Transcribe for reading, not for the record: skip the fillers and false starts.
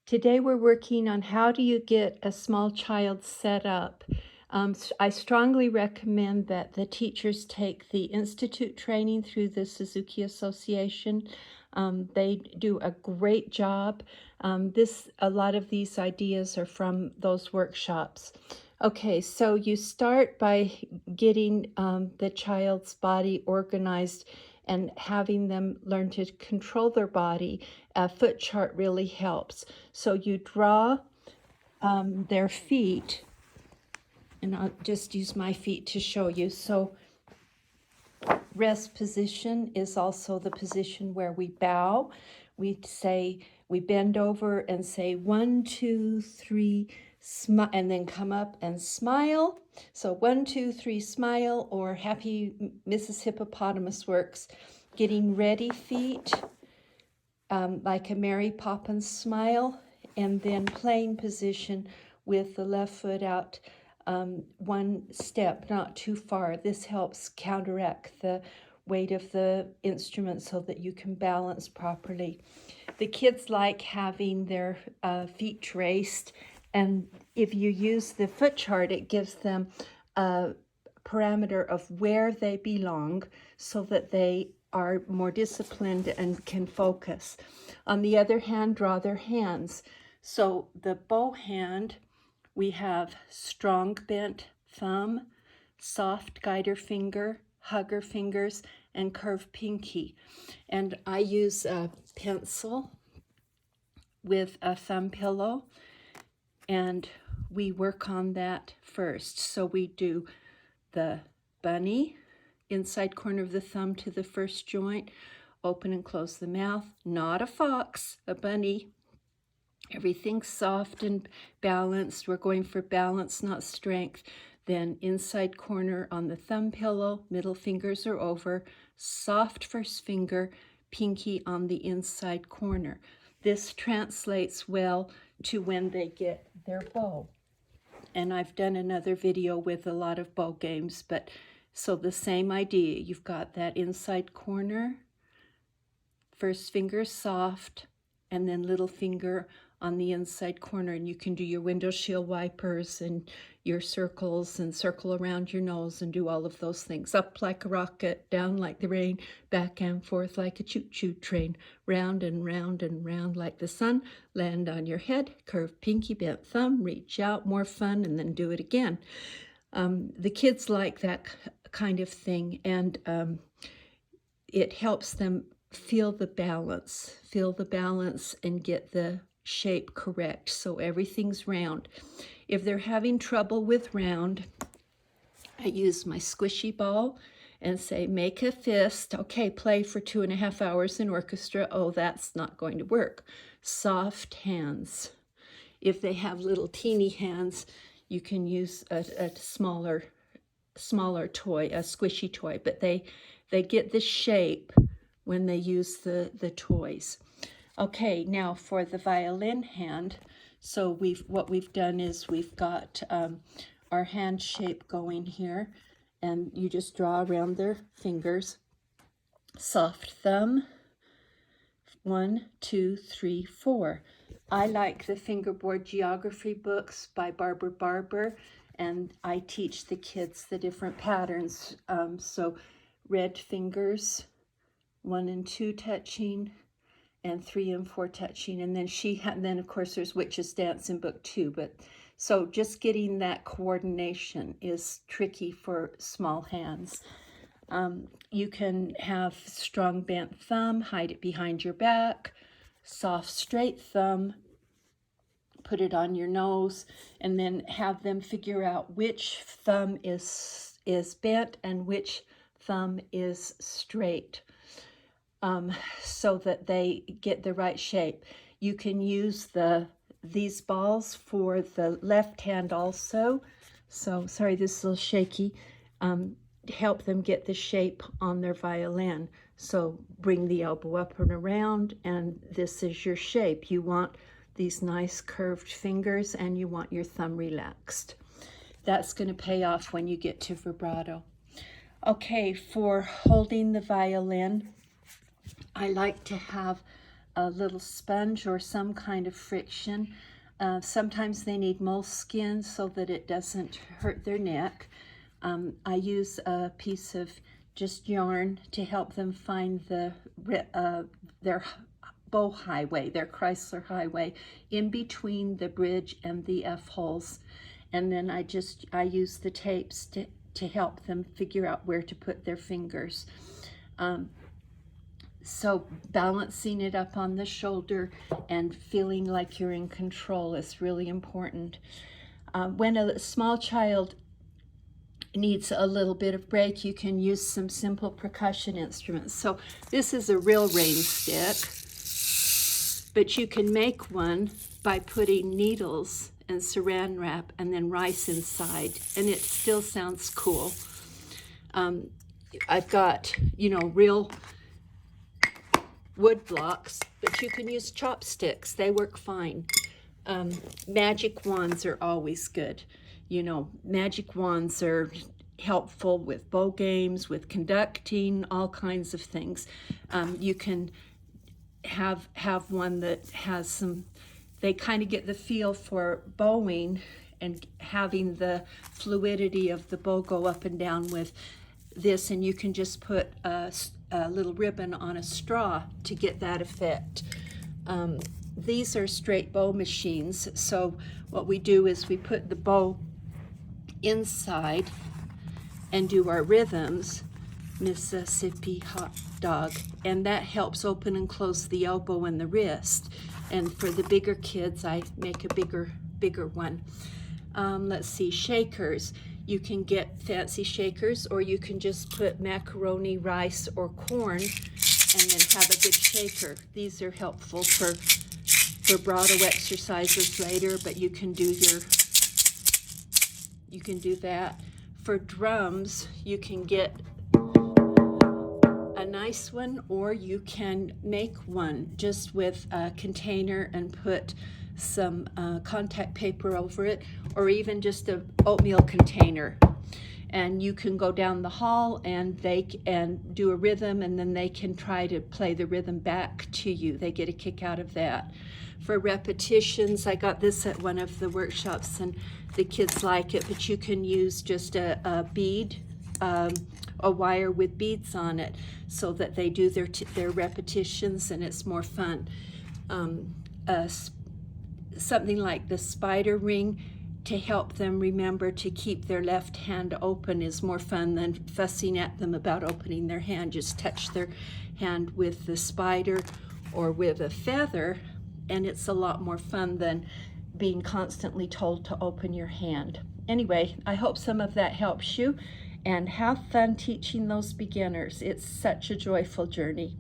Today we're working on how do you get a small child set up. I strongly recommend that the teachers take the institute training through the Suzuki Association. They do a great job. A lot of these ideas are from those workshops. Okay, so you start by getting the child's body organized and having them learn to control their body. A foot chart really helps. So you draw their feet, and I'll just use my feet to show you. So rest position is also the position where we bow. We bend over and say 1, 2, 3, and then come up and smile. So 1, 2, 3, smile, or Happy Mrs. Hippopotamus works. Getting ready feet, like a Mary Poppins smile, and then playing position with the left foot out one step, not too far. This helps counteract the weight of the instrument so that you can balance properly. The kids like having their feet traced, and if you use the foot chart, it gives them a parameter of where they belong so that they are more disciplined and can focus. On the other hand, draw their hands. So the bow hand, we have strong bent thumb, soft guider finger, hugger fingers, and curved pinky. And I use a pencil with a thumb pillow, and we work on that first. So we do the bunny, inside corner of the thumb to the first joint, open and close the mouth, not a fox, a bunny. Everything's soft and balanced. We're going for balance, not strength. Then inside corner on the thumb pillow, middle fingers are over, soft first finger, pinky on the inside corner. This translates well to when they get their bow. And I've done another video with a lot of bow games, but so the same idea. You've got that inside corner, first finger soft, and then little finger on the inside corner, and you can do your window shield wipers and your circles and circle around your nose and do all of those things. Up like a rocket, down like the rain, back and forth like a choo-choo train, round and round and round like the sun, land on your head, curve pinky, bent thumb, reach out, more fun, and then do it again. The kids like that kind of thing, and it helps them feel the balance and get the shape correct so everything's round. If they're having trouble with round, I use my squishy ball and say, make a fist. Okay, play for 2.5 hours in orchestra. Oh, that's not going to work. Soft hands. If they have little teeny hands, you can use a smaller toy, a squishy toy, but they get the shape when they use the toys. Okay, now for the violin hand, so what we've done is we've got our hand shape going here, and you just draw around their fingers. Soft thumb, 1, 2, 3, 4. I like the fingerboard geography books by Barbara Barber, and I teach the kids the different patterns. So red fingers, 1 and 2 touching, and 3 and 4 touching, and then of course there's Witch's Dance in book 2. But so just getting that coordination is tricky for small hands. You can have strong bent thumb, hide it behind your back, soft straight thumb, put it on your nose, and then have them figure out which thumb is bent and which thumb is straight, so that they get the right shape. You can use these balls for the left hand also. So sorry, this is a little shaky. Help them get the shape on their violin. So bring the elbow up and around, and this is your shape. You want these nice curved fingers, and you want your thumb relaxed. That's going to pay off when you get to vibrato. Okay, for holding the violin, I like to have a little sponge or some kind of friction. Sometimes they need moleskin so that it doesn't hurt their neck. I use a piece of just yarn to help them find their bow highway, their Chrysler highway, in between the bridge and the F-holes. And then I use the tapes to help them figure out where to put their fingers. So balancing it up on the shoulder and feeling like you're in control is really important. When a small child needs a little bit of break, you can use some simple percussion instruments. So this is a real rain stick, but you can make one by putting needles and saran wrap and then rice inside, and it still sounds cool. I've got, real wood blocks, but you can use chopsticks. They work fine. Magic wands are always good. Magic wands are helpful with bow games, with conducting, all kinds of things. You can have one that has some, they kind of get the feel for bowing and having the fluidity of the bow go up and down with this, and you can just put a little ribbon on a straw to get that effect. These are straight bow machines, so what we do is we put the bow inside and do our rhythms, Mississippi hot dog, and that helps open and close the elbow and the wrist. And for the bigger kids, I make a bigger one. Let's see, shakers. You can get fancy shakers, or you can just put macaroni, rice, or corn and then have a good shaker. These are helpful for bravado exercises later, but you can do that. For drums, you can get a nice one, or you can make one just with a container and put some contact paper over it, or even just an oatmeal container. And you can go down the hall and do a rhythm, and then they can try to play the rhythm back to you. They get a kick out of that. For repetitions, I got this at one of the workshops and the kids like it, but you can use just a bead, a wire with beads on it, so that they do their repetitions and it's more fun. Something like the spider ring to help them remember to keep their left hand open is more fun than fussing at them about opening their hand. Just touch their hand with the spider or with a feather, and it's a lot more fun than being constantly told to open your hand. Anyway, I hope some of that helps you, and have fun teaching those beginners. It's such a joyful journey.